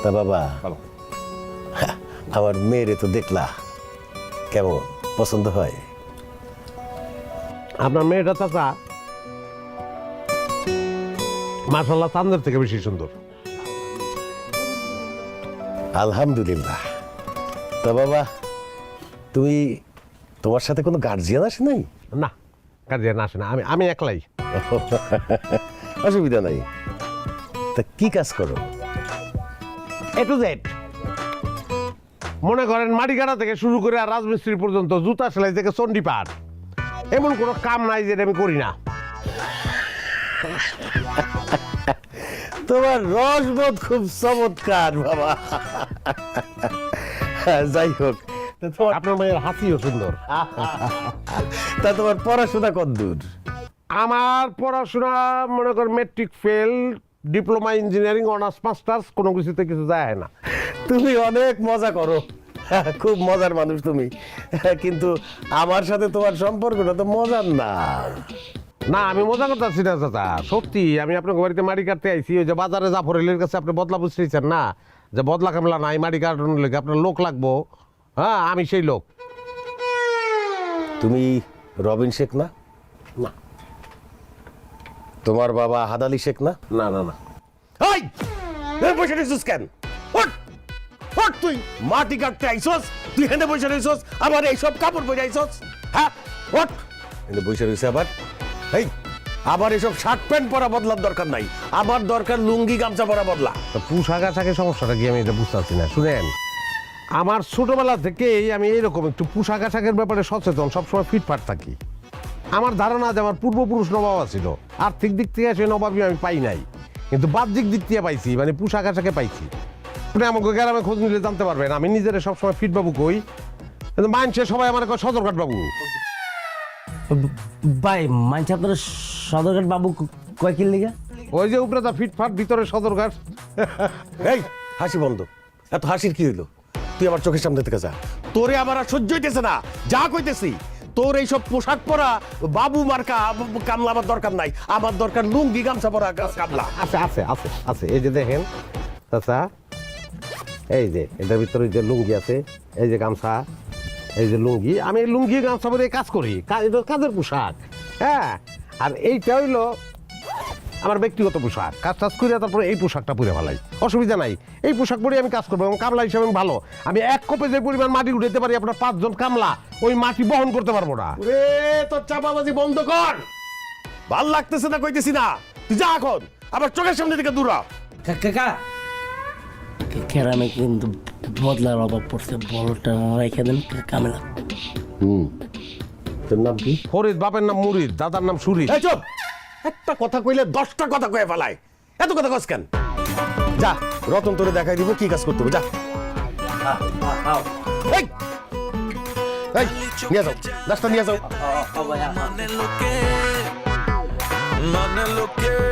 তা বাবা ভালো। আমার মেয়েরে তো দেখলা, কেমন পছন্দ হয়? আপনার মেয়েটা চাচা মাশাআল্লাহ চাঁদের থেকে বেশি সুন্দর। আলহামদুলিল্লাহ। তা বাবা, তুমি তোমার সাথে কোনো গার্জিয়ান আসে নাই? না, গার্জিয়ান আসে না, আমি একলাই। অসুবিধা নাই। তা কি কাজ করো? এ টু জেড, মনে করেন মাটি কাটা থেকে শুরু করে আর রাজমিস্ত্রি পর্যন্ত, জুতা সেলাই থেকে চণ্ডীপাঠ, এমন কোনো কাম নাই যেটা আমি করি না। তোমার রসবোধ খুব চমৎকার বাবা। যাই হোক, তা আপনার মেয়ের হাসিও সুন্দর। তা তোমার পড়াশোনা কতদূর? আমার পড়াশোনা মনে করেন matric fail, diploma engineering, honours masters, কোনো কিছুতে কিছু যায় না। তুমি অনেক মজা করো, খুব মজার মানুষ তুমি, কিন্তু আমার সাথে তোমার সম্পর্কটা তো মজার না। না, আমি মজা করতেছি না চাচা, সত্যি। আমি আপনার বাড়িতে মাটি কাটতে আইছি, ওই যে বাজারে জাফরেলের কাছে আপনি বদলা বুঝতেছেন না, যে বদলা কামলা নাই, মাটি কাটানোর লেগে আপনার লোক লাগবো। হ্যাঁ, আমি সেই লোক। তুমি রবিন শেখ না? না তোমার বাবা আহাদ আলী শেখ না? না না না। এই, এই বসে রইছিস কেন? ওঠ, ওঠ, তুই মাটি কাটতে আইছস, তুই হেনে বসে রইছস, আবার এইসব কাপড় পরে আইছস? হ্যাঁ, ওঠ, হেনে বসে রইছে আবার। এই, আবার এসব শার্ট প্যান্ট পরা বদলার দরকার নাই, আমার দরকার লুঙ্গি গামছা পরা বদলা। তো পোশাক আশাকের সমস্যাটা কি আমি এটা বুঝতে পারছি না। শুনেন, আমার ছোটবেলা থেকেই আমি এইরকম একটু পোশাক আশাকের ব্যাপারে সচেতন, সবসময় ফিটফাট থাকি। আমার ধারণা যে আমার পূর্বপুরুষ নবাব ছিল, আর্থিক দিক থেকে সে নবাবই আমি পাই নাই, কিন্তু বাহ্যিক দিক দিয়ে পাইছি, মানে পোশাক আশাকে পাইছি। আপনি আমাকে গ্রামে খোঁজ নিলে জানতে পারবেন, আমি নিজের সবসময় ফিট বাবু কই, কিন্তু মানুষের সবাই আমার সদরঘাট বাবু। ভাই মানছি আপনার সদরঘাট বাবু কয় কিল লিগা? ওই যে উপরে তা ফিটফাট, ভিতরে সদরঘাট। এই, হাসি বন্ধ। এত হাসির কি হইলো? তুই আমার চোখের সামনে থেকে যা, তোরে আমার আর সহ্য হইতেছে না, যা কইতেছি। তোর এইসব পোশাক পরা বাবু মার্কা কামলা আমার দরকার নাই, আমার দরকার লুঙ্গি গামছা পরা কামলা। আছে আছে আছে আছে, এই যে দেখেন চাচা, এই যে এটার ভিতরে যে লুঙ্গি আছে, এই যে গামছা, এই যে লুঙ্গি, আমি এই লুঙ্গি গামছা পরে কাজ করি, এটা কাজের পোশাক। হ্যাঁ, আর এইটা হইলো আমার ব্যক্তিগত পোশাক। কাজ টাজ করে তারপরে এই পোশাকটা পরে ফেলাই, অসুবিধা নাই। এই পোশাক পরে আমি কাজ করবো এবং কামলা হিসাবে আমি ভালো। আমি এক কোপে যে পরিমাণ মাটি উঠাইতে পারি, আপনার 5 জন কামলা ওই মাটি বহন করতে পারবো না। রে, তোর চাপাবাজি বন্ধ কর, ভাল লাগতেছে না কইতেছি না, তুই যা এখন, আবার চোখের সামনে থেকে দূর হ। কাকা কেরামে কিন্তু বদলার অভাব পড়ছে, বড়টা রেখে দেন কামেলা। তোর নাম কি? ফরিদ, বাপের নাম মুরিদ, দাদার নাম সুরিদ। এই চুপ, একটা কথা কইলে 10টা কথা কয়ে ফেলায়, এত কথা কস কেন? যা, রতন তোরে দেখাই দিব কি কাজ করতে হবে, যা। এই, এই, নিয়ে যাও, নাস্তা নিয়ে যাও। Mane lo que